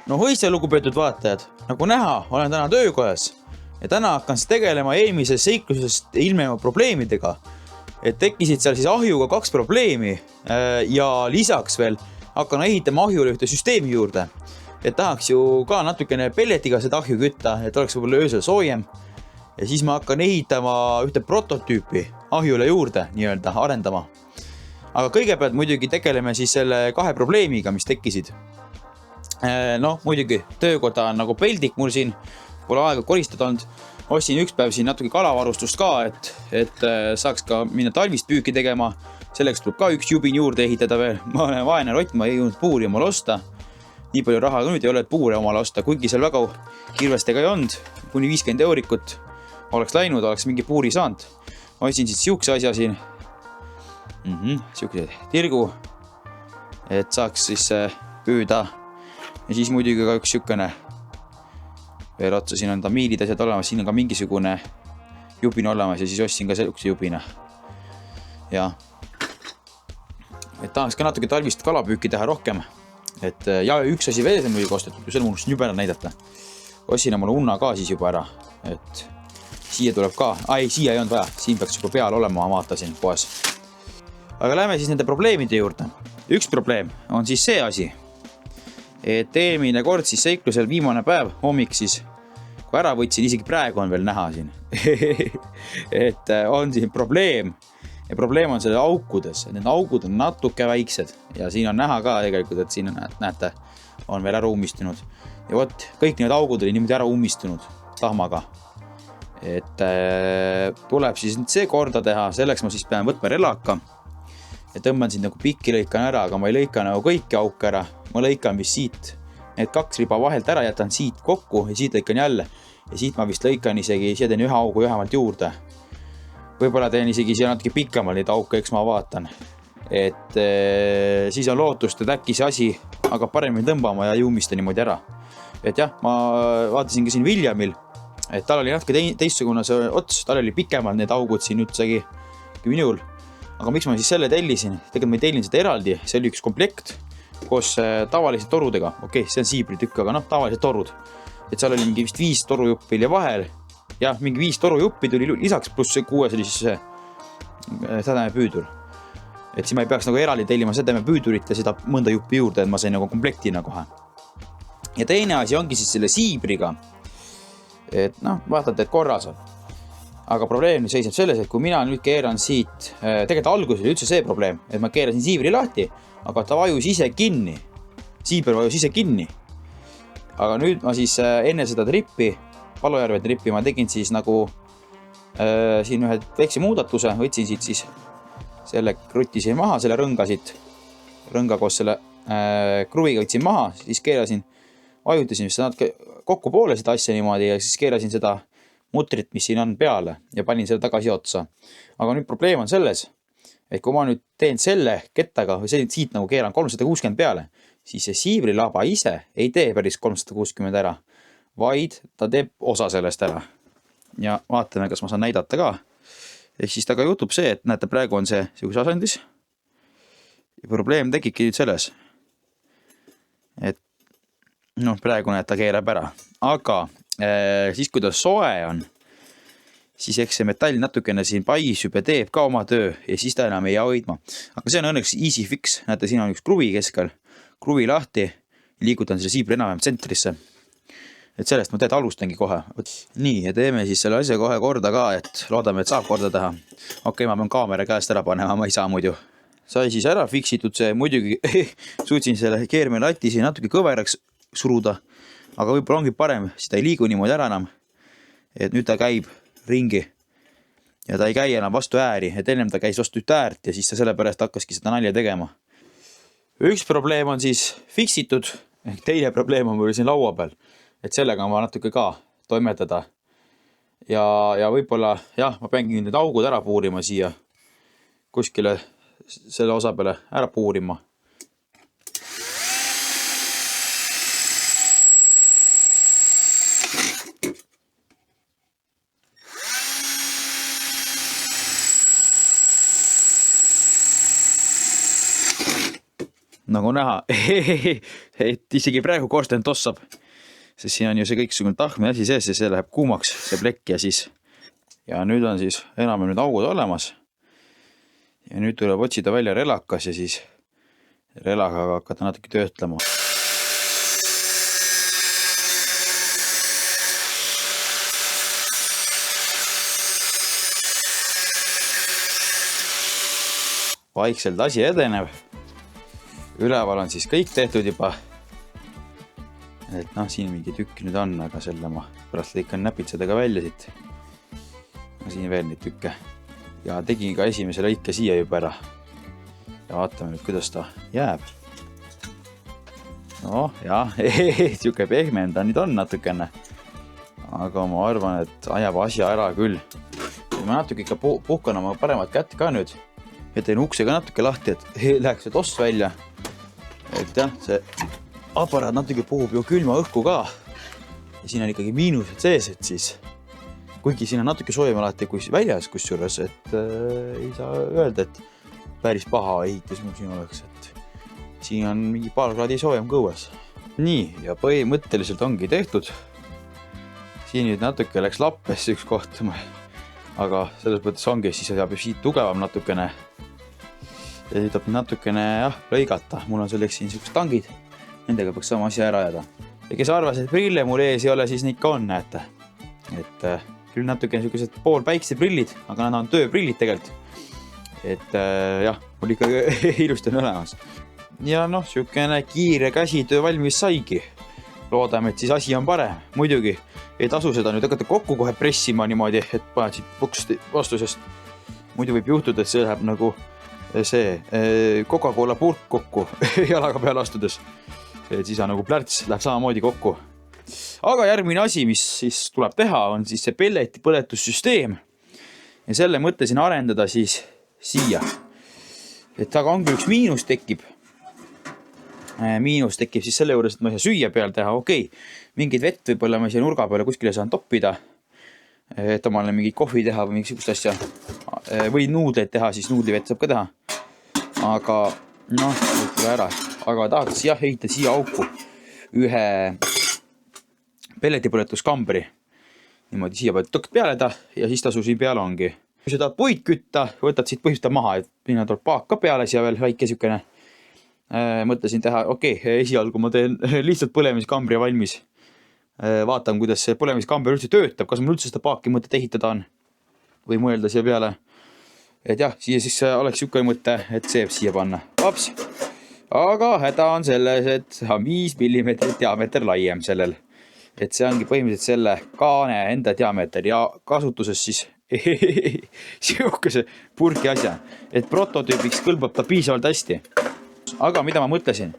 No hoidse, lugupeetud vaatajad, nagu näha, olen täna töökojas ja täna hakkan siis tegelema eelmisest seiklusest ilmneva probleemidega. Et tekkisid seal siis ahjuga 2 probleemi ja lisaks veel hakkan ehitama ahjule ühte süsteemi juurde. Et tahaks ju ka natukene pelletiga seda ahju kütta, et oleks võib-olla öösel soojem. Ja siis ma hakkan ehitama ühte prototüüpi ahjule juurde nii-öelda arendama. Aga kõigepealt muidugi tegeleme siis selle 2 probleemiga, mis tekkisid. No muidugi töökoda on nagu peldik mul siin, pole aega koristada olnud. Ostsin üks päev siin natuke kalavarustust ka, et saaks ka minna talvist püüki tegema. Selleks tuleb ka üks jubin juurde ehitada veel. Ma olen vaene rott, ma ei jõudnud puuri omal osta. Nii palju raha ka nüüd ei ole, et puure omal osta, kuigi seal väga kirvestega ei olnud. Kuni 50 eurikut oleks läinud, oleks mingi puuri saanud. Ostsin siis siukse asja siin. Siukse tirgu, et saaks siis püüda. Ja siis muidugi ka üks siukene veel otsa, siin on tamiilid asjad olemas, siin on ka mingisugune jubin olemas ja siis ostsin ka sellise jubina. Ja et tahaks ka natuke talvist kalapüüki teha rohkem. Ja üks asi veel muidugi ostetud, kui selle mul just juba näidata. Ostsin omale unna ka siis juba ära, et siia tuleb ka, siia ei olnud vaja, siin peaks juba peal olema, ma vaatasin poes. Aga lähme siis nende probleemide juurde. Üks probleem on siis see asi, et eelmine kord siis seiklusel viimane päev, hommik siis, kui ära võtsin, isegi praegu on veel näha siin. Et on siin probleem ja probleem on selle aukudes. Need augud on natuke väiksed ja siin on näha ka tegelikult, et siin näete, on veel ära ummistunud. Ja võt, kõik need augud oli niimoodi ära ummistunud tahmaga. Et tuleb siis see korda teha, selleks ma siis pean võtma relaka ja tõmban siin nagu pikki lõikan ära, aga ma ei lõika nagu kõiki auke ära. Ma lõikan vist siit need 2 riba vahelt ära, jätan siit kokku ja siit lõikan jälle. Ja siit ma vist lõikan isegi, siia teen 1 augu ühemalt juurde. Võib-olla teen isegi siia natuke pikemalt neid auke, eks ma vaatan. Et siis on lootust, et äkki see asi hakkab paremini tõmbama ja ei ummista niimoodi ära. Et jah, ma vaatasin ka siin Williamil, et tal oli natuke teistsugune see ots, tal oli pikemalt need augud siin üldse kui minul. Aga miks ma siis selle tellisin? Tegelikult ma ei tellin seda eraldi, see oli üks komplekt koos tavaliste torudega. Okei, see on siibritükk, aga tavalised torud. Et seal oli mingi vist 5 torujuppi ja vahel. Ja mingi 5 torujuppi tuli lisaks, pluss see 6 oli siis sädeme püüdur. Et siis ma ei peaks nagu eraldi tellima sädeme püüdurit ja seda mõnda juppi juurde, et ma sain nagu komplektina kohe. Ja teine asi ongi siis selle siibriga. Et vaatate, et korras on. Aga probleem seisab selles, et kui mina nüüd keeran siit, tegelikult alguses oli üldse see probleem, et ma keerasin siibri lahti, aga ta vajus ise kinni. Siiber vajus ise kinni. Aga nüüd ma siis enne seda trippi, Palojärve trippi, ma tegin siis nagu siin ühe väikse muudatuse, võtsin siit siis selle krutisin maha, selle rõnga siit, rõnga koos selle kruviga võtsin maha, siis keerasin, vajutasin just natuke kokku poole seda asja niimoodi ja siis keerasin seda mutrit, mis siin on peale ja panin selle tagasi otsa. Aga nüüd probleem on selles, et kui ma nüüd teen selle kettaga või siit nagu keeran 360 peale, siis see siibrilaba ise ei tee päris 360 ära, vaid ta teeb osa sellest ära. Ja vaatame, kas ma saan näidata ka. Ehk siis taga jutub see, et näete, praegu on see selgus asendis. Ja probleem tekibki nüüd selles, et praegu näed, ta keerab ära. Aga siis, kui ta soe on, siis eks see metall natukene siin paisub ja teeb ka oma töö ja siis ta enam ei jää hoidma. Aga see on õnneks easy fix. Näete, siin on üks kruvi keskel, kruvi lahti, liigutan selle siibri enam tsentrisse. Et sellest ma alustangi kohe. Nii, ja teeme siis selle asja kohe korda ka, et loodame, et saab korda teha. Okei, ma pean kaamera käest ära panema, ma ei saa muidu. Sai siis ära fiksitud see, muidugi suutsin selle keerme lati siin natuke kõveraks suruda, aga võib-olla ongi parem, siis ta ei liigu niimoodi ära enam. Et nüüd ta käib ringi ja ta ei käi enam vastu ääri, et ennem ta käis vastu üht äärt ja siis ta sellepärast hakkaski seda nalja tegema. Üks probleem on siis fiksitud, teine probleem on mul siin laua peal, et sellega ma natuke ka toimetada. Ja võib-olla, jah, ma peangi need augud ära puurima siia kuskile selle osa peale ära puurima. nagu näha, et isegi praegu korsten tossab, sest siin on ju see kõiksugune tahmi asi sees ja see läheb kuumaks, see plekk ja nüüd on siis enam nüüd augud olemas. Ja nüüd tuleb otsida välja relakas ja siis relakaga hakata natuke töötlema. Vaikselt asi edeneb. Üleval on siis kõik tehtud juba. Et noh, siin mingi tükk nüüd on, aga selle ma pärast lõikan näpitsadega välja siit. Siin veel neid tükke. Ja tegin ka esimese lõike siia juba ära. Ja vaatame nüüd, kuidas ta jääb. No, jah, siuke pehmenda nüüd on natukene. Aga ma arvan, et ajab asja ära küll. Ma natuke ikka puhkan oma paremat kätt ka nüüd. Ja teen ukse ka natuke lahti, et läheks see toss välja. Et jah, see aparaat natuke puhub ju külma õhku ka. Ja siin on ikkagi miinused sees, et siis kuigi siin on natuke soojem alati kui väljas kusjuures, et ei saa öelda, et päris paha ehitus mul siin oleks, et siin on mingi paar kraadi soojem kõues. Nii, ja põhimõtteliselt ongi tehtud. Siin nüüd natuke läks lappes üks koht, aga selles mõttes ongi, siis saab siit tugevam natukene. Ja nüüd natukene lõigata. Mul on selleks siin sellised tangid. Nendega peaks sama asja ära jääda. Ja kes arvas, et prille mul ees ei ole, siis neid ka on, näete. Et küll natuke sellised pool päikse prillid, aga nad on tööprillid tegelikult. Et jah, mul ikka ilusti on olemas. Ja noh, siukene kiire käsitöö valmis saigi. Loodame, et siis asi on parem. Muidugi ei tasu seda nüüd hakata kokku kohe pressima niimoodi, et paned siit puksust vastusest. Muidu võib juhtuda, et see läheb nagu see Coca-Cola purk kokku jalaga peale astudes. Et siis on nagu plärts, läheb samamoodi kokku. Aga järgmine asi, mis siis tuleb teha, on siis see pelleti põletussüsteem. Ja selle mõtlesin arendada siis siia. Et aga ongi üks miinus tekib. Miinus tekib siis selle juures, et ma ei saa süüa peal teha. Okei, mingid vett võib-olla ma ei saa nurga peale kuskile saan toppida. Et omale mingi kohvi teha või mingisugust asja. Või nuudleid teha, siis nuudlivett saab ka teha. Aga noh, võtame ära. Aga tahaks jah ehitada siia auku ühe pelletipõletuskambri. Niimoodi siia pead tõkt peale ta ja siis tasu siin peale ongi. Kui sa tahad puid kütta, võtad siit põhjusta maha, et minna tuleb paak ka peale siia veel väike sükene. Mõtlesin teha, okei, esialgu ma teen lihtsalt põlemiskambri valmis. Vaatan, kuidas see põlemiskamber üldse töötab, kas mul üldse seda paaki mõtet ehitada on või mõelda siia peale. Et jah, siia siis oleks siuke mõte, et seeb siia panna. Vaps. Aga häda on selles, et 5 mm diameeter laiem sellel. Et see ongi põhimõtteliselt selle kaane enda diameeter ja kasutuses siis siukese purki asja. Et prototüübiks kõlbab ta piisavalt hästi. Aga mida ma mõtlesin,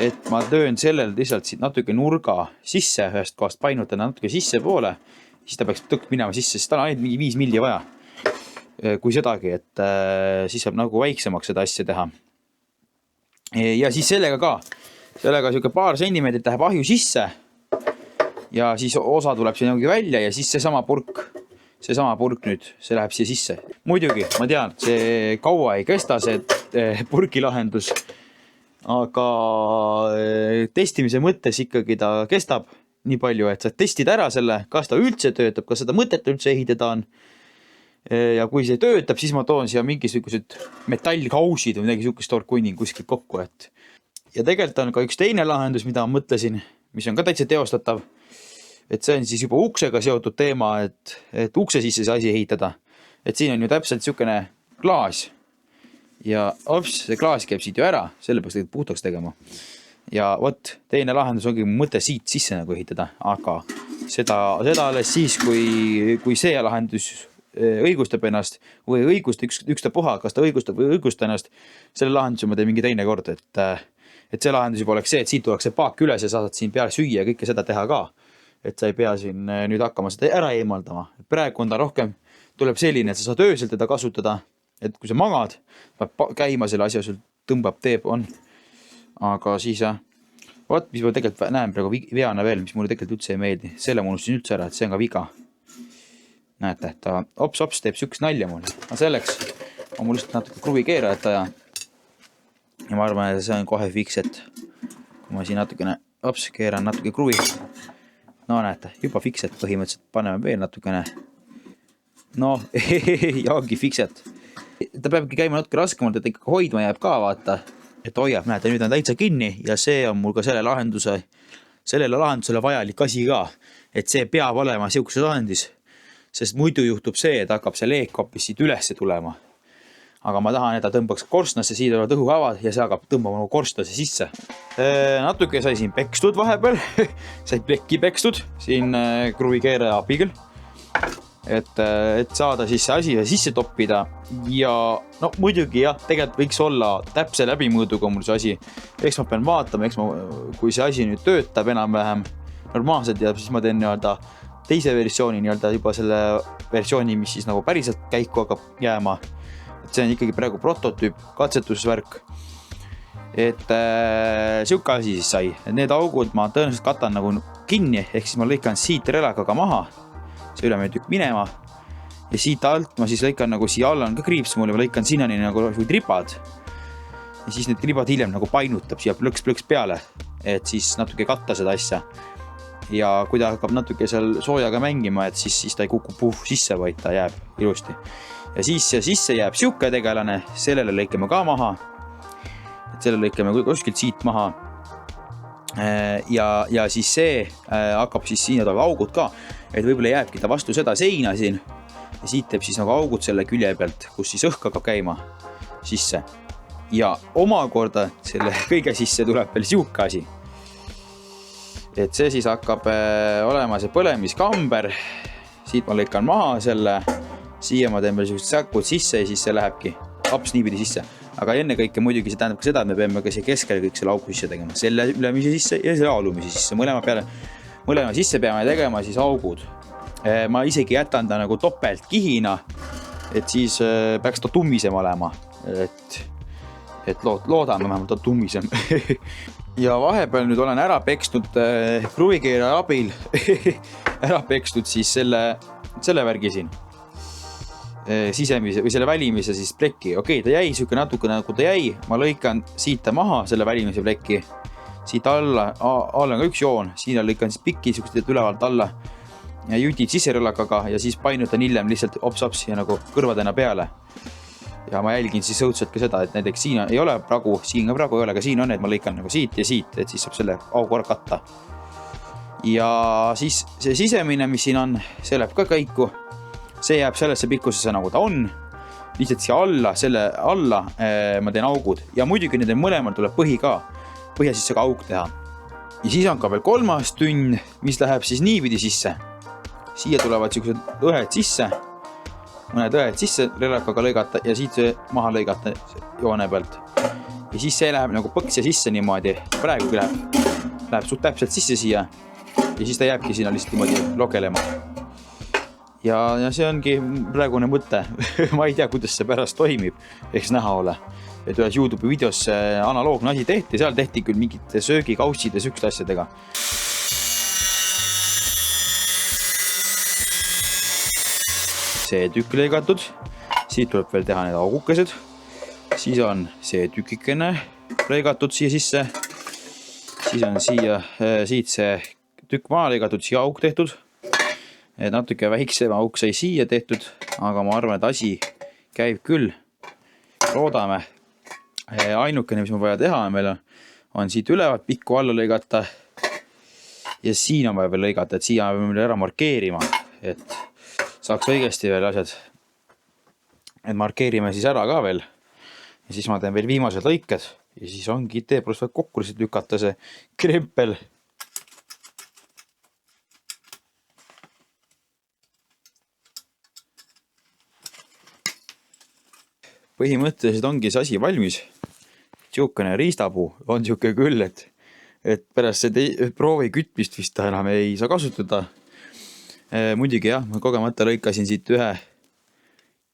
et ma tööön sellel lihtsalt siit natuke nurga sisse, ühest kohast painutan natuke sisse poole, siis ta peaks tõkk minema sisse, sest ta on ainult mingi 5 milli vaja. Kui sedagi, et siis saab nagu väiksemaks seda asja teha. Ja siis sellega siuke paar sentimeetrit läheb ahju sisse ja siis osa tuleb siin ongi välja ja siis seesama purk nüüd, see läheb siia sisse. Muidugi, ma tean, see kaua ei kesta, see purkilahendus, aga testimise mõttes ikkagi ta kestab nii palju, et sa testid ära selle, kas ta üldse töötab, kas seda mõtet üldse ehitada on. Ja kui see töötab, siis ma toon siia mingisugused metallkausid või midagi sihukest torkunning kuskilt kokku. Ja tegelikult on ka üks teine lahendus, mida ma mõtlesin, mis on ka täitsa teostatav. Et see on siis juba uksega seotud teema, et ukse sisse see asi ehitada. Et siin on ju täpselt sihukene klaas. Ja see klaas käib siit ju ära, selle peaks puhtaks tegema. Ja võt, teine lahendus ongi mõte siit sisse nagu ehitada, aga seda alles siis, kui see lahendus õigustab ennast või õigusta üksta puha, kas ta õigustab või õigusta ennast, selle lahenduse ma teen mingi teine kord, et see lahendus juba oleks see, et siit tuleks see paak üles ja saad siin peale süüa ja kõike seda teha ka. Et sa ei pea siin nüüd hakkama seda ära eemaldama. Praegu on ta rohkem, tuleb selline, et sa saad öösel teda kasutada, et kui sa magad, peab käima selle asja, sul tõmbab, teeb, on. Aga siis vaat, mis ma tegelikult näen praegu veana veel, mis mulle tegelikult üldse ei meeldi. Selle ma unustasin üldse ära, et see on ka viga. Näete, ta ops teeb sükst nalja mulle. Aga selleks on mul lihtsalt natuke kruvi keerajat ja ja ma arvan, et see on kohe fix, et kui ma siin natukene keeran natuke kruvi. No näete, juba fix, et põhimõtteliselt paneme veel natukene. No, ja ongi fix, et ta peabki käima natuke raskemalt, et ikka hoidma jääb ka, vaata. Et hoiab, näete, nüüd on täitsa kinni ja see on mul ka sellele lahendusele vajalik asi ka. Et see peab olema siukeses asendis, sest muidu juhtub see, et hakkab see leek hoopis siit üles tulema. Aga ma tahan, et ta tõmbaks korstnasse, siit olevad õhuhavad ja see hakkab tõmbama korstnasse sisse. Natuke sai siin pekstud vahepeal, sai plekki pekstud siin kruvikeere abiga. Et saada siis see asi sisse toppida ja no muidugi jah, tegelikult võiks olla täpse läbimõõduga mul see asi. Eks ma pean vaatama, kui see asi nüüd töötab enam-vähem normaalselt ja siis ma teen teise versiooni, juba selle versiooni, mis siis nagu päriselt käiku hakkab jääma. Et see on ikkagi praegu prototüüp, katsetusvärk. Et siuke asi siis sai. Et need augud ma tõenäoliselt katan nagu kinni, ehk siis ma lõikan siit relakaga maha. See ülemine tükk minema ja siit alt ma siis lõikan nagu siia alla on ka kriips mul ja ma lõikan sinnani nagu tripad ja siis need tripad hiljem nagu painutab siia plõks peale, et siis natuke katta seda asja ja kui ta hakkab natuke seal soojaga mängima, et siis ta ei kuku sisse, vaid ta jääb ilusti ja siis sisse jääb siuke tegelane, sellele lõikame ka maha, et selle lõikame kuskilt siit maha ja siis see hakkab siis siin augud ka, et võib-olla jääbki ta vastu seda seina siin ja siit teeb siis nagu augud selle külje pealt, kus siis õhk hakkab käima sisse ja omakorda selle kõige sisse tuleb veel siuke asi, et see siis hakkab olema see põlemiskamber, siit ma lõikan maha selle, siia ma teen veel sellised säkud sisse ja siis see lähebki aps niipidi sisse. Aga enne kõike muidugi see tähendab ka seda, et me peame ka siia keskele kõik selle augu sisse tegema. Selle ülemise sisse ja selle alumise sisse. Mõlema sisse peame tegema siis augud. Ma isegi jätan ta nagu topelt kihina, et siis peaks ta tummisem olema. Et loodame vähemalt ta tummisem. Ja vahepeal nüüd olen ära peksnud kruvikeere abil ära peksnud siis selle värgi siin. Sisemise või selle välimise siis plekki. Okei, ta jäi siuke natuke nagu ta jäi. Ma lõikan siit maha selle välimise plekki. Siit alla on ka üks joon. Siin lõikan siis pikki siukest ülevalt alla. Ja jutid siserõllakaga ja siis painutan hiljem lihtsalt ops ja nagu kõrvadena peale. Ja ma jälgin siis õudselt ka seda, et näiteks siin ei ole pragu, siin ka praegu ei ole, aga siin on, et ma lõikan nagu siit ja siit, et siis saab selle augu ära katta. Ja siis see sisemine, mis siin on, see läheb ka käiku. See jääb sellesse pikkusesse nagu ta on. Lihtsalt siia alla ma teen augud. Ja muidugi nende mõlemal tuleb põhi ka. Põhja sisse ka aug teha. Ja siis on ka veel kolmas tünn, mis läheb siis niipidi sisse. Siia tulevad sellised õhed sisse. Mõned õhed sisse relakaga lõigata ja siit maha lõigata joone pealt. Ja siis see läheb nagu põks ja sisse niimoodi. Praegu läheb suht täpselt sisse siia. Ja siis ta jääbki sinna lihtsalt niimoodi logelema. Ja see ongi praegune mõte. Ma ei tea, kuidas see pärast toimib, eks näha ole. Et ühes YouTube videos analoogne asi tehti, seal tehti küll mingite söögikaustide sükste asjadega. See tükk lõigatud, siit tuleb veel teha need augukesed, siis on see tükikene lõigatud siia sisse, siis on siit see tükk maha lõigatud, siia auk tehtud. Et natuke väiksem auk sai siia tehtud, aga ma arvan, et asi käib küll. Loodame. Ainukene, mis ma vaja teha, meil on siit ülevalt pikku alla lõigata ja siin on vaja veel lõigata, et siia peame ära markeerima, et saaks õigesti veel asjad. Et markeerime siis ära ka veel ja siis ma teen veel viimased lõiked ja siis ongi teeprust vaid kokku lihtsalt lükata see krempel. Põhimõtteliselt ongi see asi valmis. Siukene riistapuu on siuke küll, et pärast see proovi kütmist vist ta enam ei saa kasutada. Muidugi jah, ma kogemata lõikasin siit ühe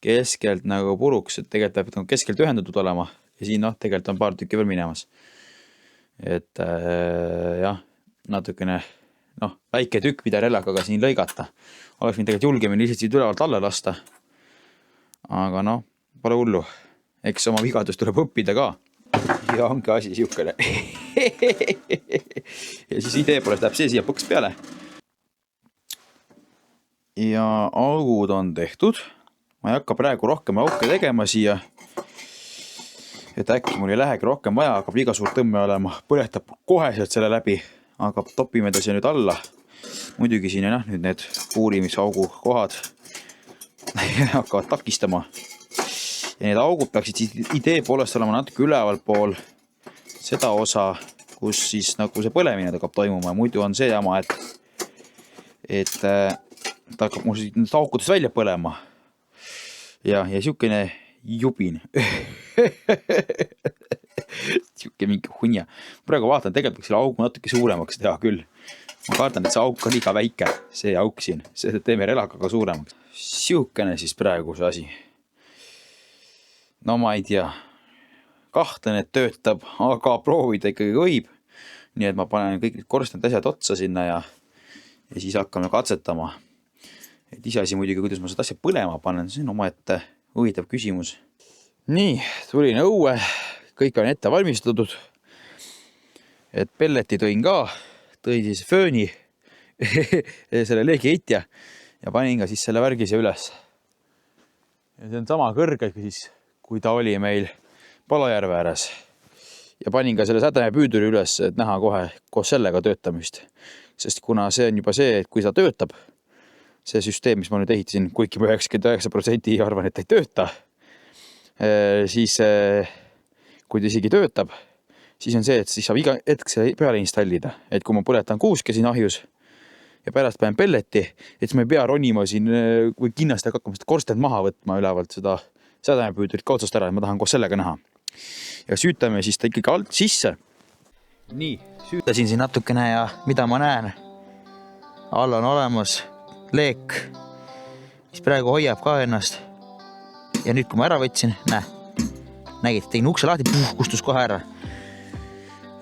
keskelt nagu puruks, et tegelikult peab keskelt ühendatud olema ja siin tegelikult on paar tükki veel minemas. Et jah, natukene väike tükk, mida relakaga siin lõigata. Oleks mind tegelikult julgemini lihtsalt siit ülevalt alla lasta. Aga pole hullu. Eks oma vigadust tuleb õppida ka. Ja ongi asi siukene. Ja siis idee poolest läheb see siia põks peale. Ja augud on tehtud. Ma ei hakka praegu rohkem auke tegema siia. Et äkki mul ei lähegi rohkem vaja, hakkab liiga suur tõmme olema. Põletab koheselt selle läbi, aga topime ta siia nüüd alla. Muidugi siin on nüüd need puurimisaugu kohad hakkavad takistama. Ja need augud peaksid idee poolest olema natuke üleval pool seda osa, kus siis nagu see põlemine hakkab toimuma. Ja muidu on see jama, et ta hakkab mul nendest aukudest välja põlema. Ja siukene jubin. Siuke mingi hunja. Praegu vaatan, tegelikult selle augu natuke suuremaks teha küll. Ma kardan, et see auk on liiga väike. See auk siin. See teeme relakaga suuremaks. Siukene siis praegu see asi. No ma ei tea. Kahtlen, et töötab, aga proovida ikkagi võib. Nii et ma panen kõik need korstend asjad otsa sinna ja siis hakkame katsetama. Et iseasi muidugi, kuidas ma seda asja põlema panen, see on omaette huvitav küsimus. Nii, tulin õue, kõik on ette valmistatud. Et pelleti tõin ka, tõin siis fööni, selle leegiheitja ja panin ka siis selle värgi siia üles. Ja see on sama kõrge siis, kui ta oli meil Palajärve ääres. Ja panin ka selle sädemepüüduri üles, et näha kohe koos sellega töötamist. Sest kuna see on juba see, et kui ta töötab, see süsteem, mis ma nüüd ehitasin, kuigi ma 99% arvan, et ei tööta, siis kui ta isegi töötab, siis on see, et siis saab iga hetk see peale installida. Et kui ma põletan kuuske siin ahjus ja pärast panen pelleti, et siis ma ei pea ronima siin või kinnastega hakkama seda korstend maha võtma ülevalt seda sädemepüüdurit ka otsast ära, et ma tahan koos sellega näha. Ja süütame siis ta ikkagi alt sisse. Nii, süütasin siin natukene ja mida ma näen? All on olemas leek, mis praegu hoiab ka ennast. Ja nüüd, kui ma ära võtsin, nägid, tegin ukse lahti, kustus kohe ära.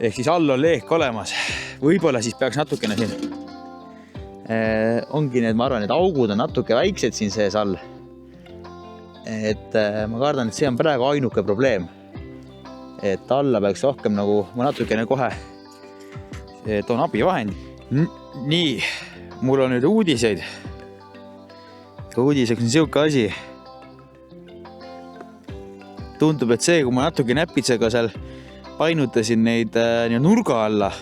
Ehk siis all on leek olemas. Võib-olla siis peaks natukene siin. Ongi need, ma arvan, need augud on natuke väiksed siin sees all. Et ma kardan, et see on praegu ainuke probleem. Et alla peaks rohkem nagu, ma natukene kohe toon abivahend. Nii, mul on nüüd uudiseid. Uudiseks on siuke asi. Tundub, et see, kui ma natuke näpitsega seal painutasin neid nurga alla,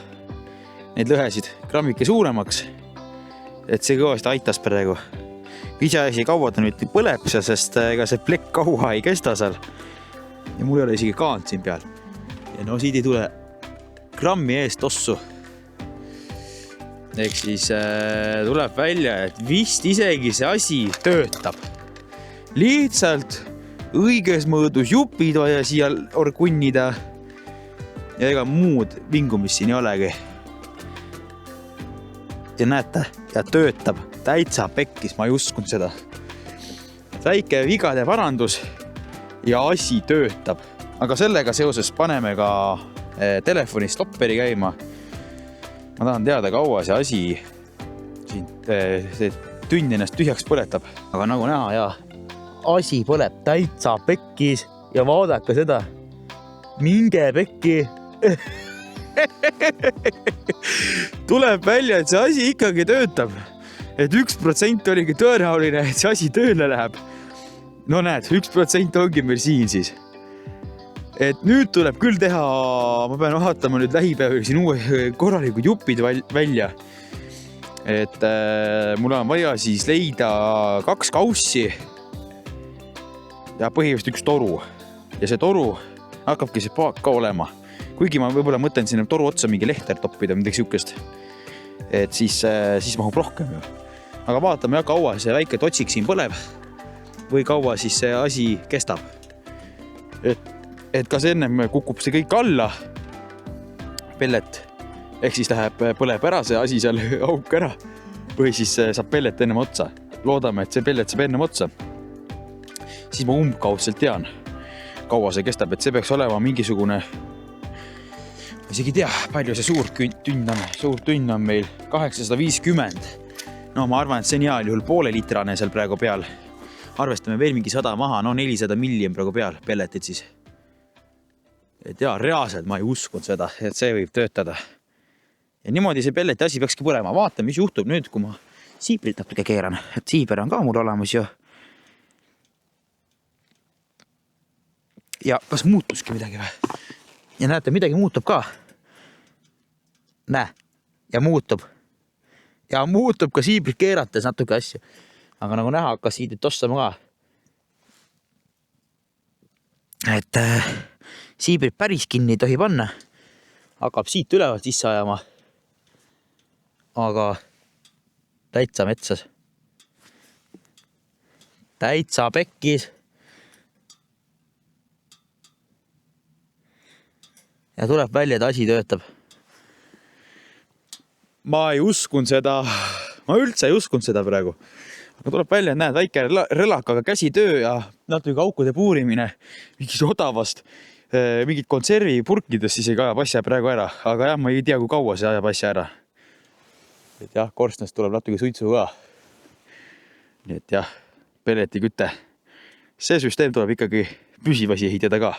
neid lõhesid grammike suuremaks, et see kõvasti aitas praegu. Iseasi kaua ta nüüd põleb, sest ega see plekk kaua ei kesta seal. Ja mul ei ole isegi kaant siin peal. Ja no siit ei tule grammi eest tossu. Ehk siis tuleb välja, et vist isegi see asi töötab. Lihtsalt õiges mõõdus jupid vaja siia orkunnida. Ja ega muud vingumist siin ei olegi. Ja näete, ja töötab. Täitsa pekkis, ma ei uskunud seda. Väike vigade parandus ja asi töötab. Aga sellega seoses paneme ka telefoni stopperi käima. Ma tahan teada, kaua see asi see tünn ennast tühjaks põletab. Aga nagu näha, ja asi põleb täitsa pekkis ja vaadake seda. Minge pekki. Tuleb välja, et see asi ikkagi töötab. Et 1% oligi tõenäoline, et see asi tööle läheb. No näed, 1% ongi meil siin siis. Et nüüd tuleb küll teha, ma pean vaatama nüüd lähipäeval siin uue korralikud jupid välja. Et mul on vaja siis leida 2 kaussi ja põhimõtteliselt 1 toru. Ja see toru hakkabki see paak ka olema. Kuigi ma võib-olla mõtlen sinna toru otsa mingi lehter toppida, midagi siukest. Et siis mahub rohkem ju. Aga vaatame, ja kaua see väike totsik siin põleb või kaua siis see asi kestab. Et kas ennem kukub see kõik alla pellet, ehk siis põleb ära see asi seal auk ära või siis saab pellet ennem otsa. Loodame, et see pellet saab ennem otsa. Siis ma umbkaudselt tean, kaua see kestab, et see peaks olema mingisugune, ma isegi tea, palju see suur tünn on. Suur tünn on meil 850. No ma arvan, et see on heal juhul poole litrane seal praegu peal. Arvestame veel mingi 100 maha, no 400 milli on praegu peal pelletit siis. et jaa, reaalselt ma ei uskunud seda, et see võib töötada. Ja niimoodi see pelleti asi peakski põlema. Vaata, mis juhtub nüüd, kui ma siibrit natuke keeran. Et siiber on ka mul olemas ju. Ja kas muutuski midagi või? Ja näete, midagi muutub ka. Näe. Ja muutub. Ja muutub ka siibrit keerates natuke asju. Aga nagu näha, hakkas siidit tossama ka. Et siibrit päris kinni ei tohi panna. Hakkab siit ülevalt sisse ajama. Aga täitsa metsas. Täitsa pekkis. Ja tuleb välja, et asi töötab. Ma ei uskunud seda. Ma üldse ei uskunud seda praegu. Aga tuleb välja, et näed, väike relakaga käsitöö ja natuke aukude puurimine. Mingid odavast, mingid konservipurkidest isegi ajab asja praegu ära. Aga jah, ma ei tea, kui kaua see ajab asja ära. Et jah, korstnast tuleb natuke suitsu ka. Nii et jah, pelleti kütte. See süsteem tuleb ikkagi püsivasi ehitada ka,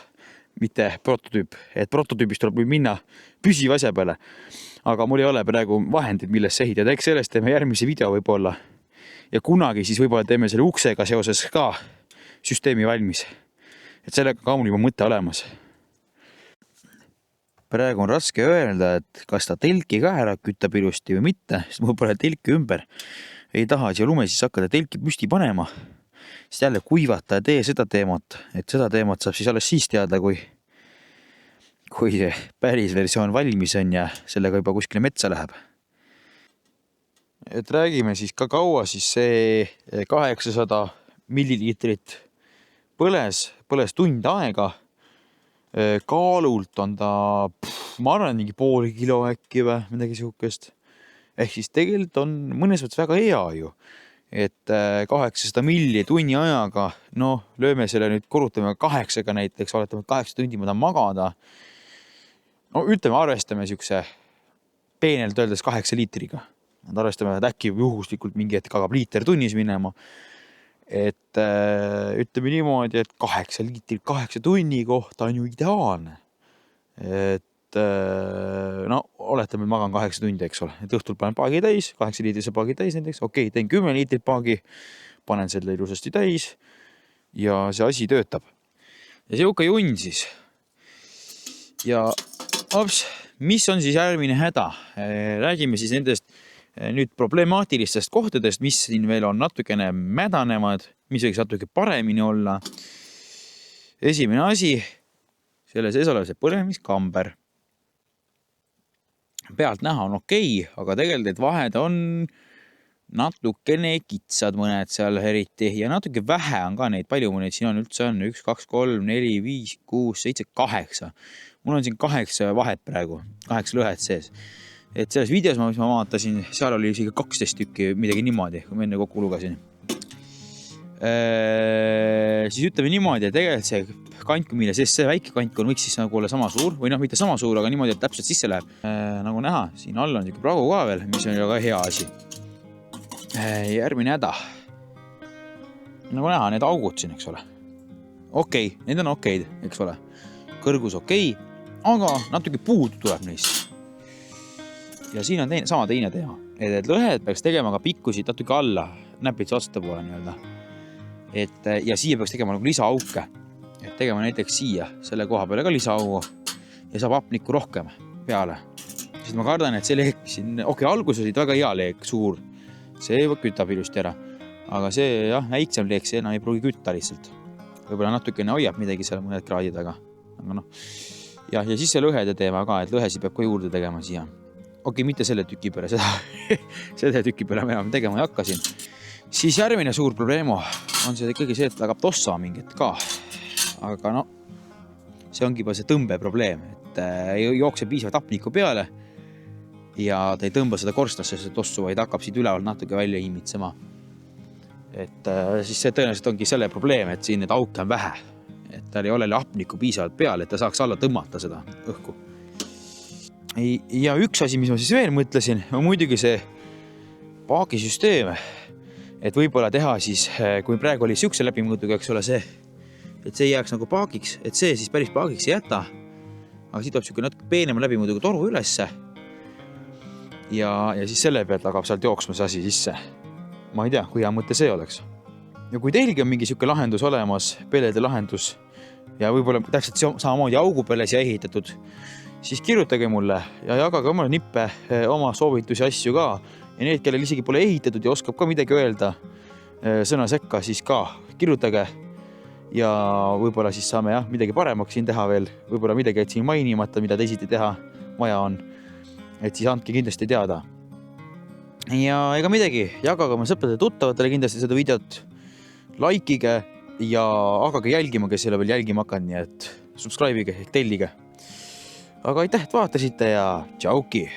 mitte prototüüp. Et prototüübist tuleb minna püsiva asja peale. Aga mul ei ole praegu vahendid, millest ehitada. Eks sellest teeme järgmise video võib-olla. Ja kunagi siis võib-olla teeme selle uksega seoses ka süsteemi valmis. Et sellega ka mul juba mõte olemas. Praegu on raske öelda, et kas ta telki ka ära kütab ilusti või mitte, sest mul pole telki ümber. Ei taha siia lume siis hakata telki püsti panema. Siis jälle kuivata ja tee seda teemat. Et seda teemat saab siis alles siis teada, kui päris versioon valmis on ja sellega juba kuskile metsa läheb. Et räägime siis ka kaua siis see 800 milliliitrit põles tund aega. Kaalult on ta, ma arvan, mingi pool kilo äkki või midagi sihukest. Ehk siis tegelikult on mõnes mõttes väga hea ju. Et 800 milli tunni ajaga, lööme selle nüüd, korrutame 8-ga näiteks, oletame 8 tundi ma tahan magada. Ütleme, arvestame sihukese peenelt öeldes 8 liitriga. Arvestame, et äkki juhuslikult mingi hetk hakkab liiter tunnis minema. Et ütleme niimoodi, et 8 liitrit 8 tunni kohta on ju ideaalne. Et oletame, et magan 8 tundi, eks ole. Et õhtul panen paagi täis, 8 liitrise paagi täis näiteks. Okei, teen 10 liitrit paagi, panen selle ilusasti täis ja see asi töötab. Ja sihuke junn siis. Ja mis on siis järgmine häda? Räägime siis nendest nüüd problemaatilistest kohtadest, mis siin veel on natukene mädanevad, mis võiks natuke paremini olla. Esimene asi, selles ees olev see põlemiskamber. Pealt näha on okei, aga tegelikult vahed on natukene kitsad mõned seal eriti ja natuke vähe on ka neid, palju mu neid siin on üldse on, 1, 2, 3, 4, 5, 6, 7, 8. Mul on siin 8 vahet praegu, 8 lõhet sees. Et selles videos, mis ma vaatasin, seal oli isegi 12 tükki midagi niimoodi, kui ma enne kokku lugesin. Siis ütleme niimoodi, et tegelikult see kantku, mille sees see väike kantku võiks siis nagu olla sama suur, või mitte sama suur, aga niimoodi, et täpselt sisse läheb. Nagu näha, siin all on siuke pragu ka veel, mis on väga hea asi. Järgmine häda. Nagu näha, need augud siin, eks ole. Okei, need on okeid, eks ole. Kõrgus okei, aga natuke puudu tuleb neist. Ja siin on sama teine teema, et lõhed peaks tegema ka pikkusid natuke alla, näpitsa otsta poole nii-öelda. Ja siia peaks tegema nagu lisaauke. Et tegema näiteks siia, selle koha peale ka lisaaugu ja saab hapnikku rohkem peale. Sest ma kardan, et see leek siin, alguses oli väga hea leek, suur. See kütab ilusti ära. Aga see väiksem leek, see enam ei pruugi kütta lihtsalt. Võib-olla natukene hoiab midagi seal mõned kraadid, aga ja siis see lõhede teema ka, et lõhesi peab ka juurde tegema siia. Okei, mitte selle tüki peale, seda tüki peale ma enam tegema ei hakka siin. Siis järgmine suur probleemo on see ikkagi see, et ta hakkab tossa mingit ka. Aga see ongi juba see tõmbe probleem, et jookseb piisavalt hapniku peale ja ta ei tõmba seda korstnasse see tossu, vaid hakkab siit ülevalt natuke välja imitsema. Et siis see tõenäoliselt ongi selle probleem, et siin need auke on vähe. Et tal ei ole hapniku piisavalt peale, et ta saaks alla tõmmata seda õhku. Ja üks asi, mis ma siis veel mõtlesin, on muidugi see paagisüsteem. Et võib-olla teha siis, kui praegu oli siukse läbimõõtuga, eks ole see, et see jääks nagu paagiks, et see siis päris paagiks ei jäta. aga siit tuleb siuke natuke peenem läbi muidugi toru ülesse. Ja siis selle pealt hakkab sealt jooksma see asi sisse. Ma ei tea, kui hea mõte see oleks. Ja kui teilgi on mingi siuke lahendus olemas, pelede lahendus, ja võib-olla täpselt samamoodi augu peale siia ehitatud, siis kirjutage mulle ja jagage oma nippe, oma soovitusi asju ka. Ja need, kellel isegi pole ehitatud ja oskab ka midagi öelda sõna sekka, siis ka kirjutage. Ja võib-olla siis saame midagi paremaks siin teha veel. Võib-olla midagi siin mainimata, mida teisiti teha vaja on. Et siis andke kindlasti teada. Ja ega midagi, jagage oma sõpradele tuttavatele kindlasti seda videot. Likeige ja hakake jälgima, kes ei ole veel jälgima hakanud, nii et subscribe'ige ehk tellige. Aga aitäh, et vaatasite ja tšauki!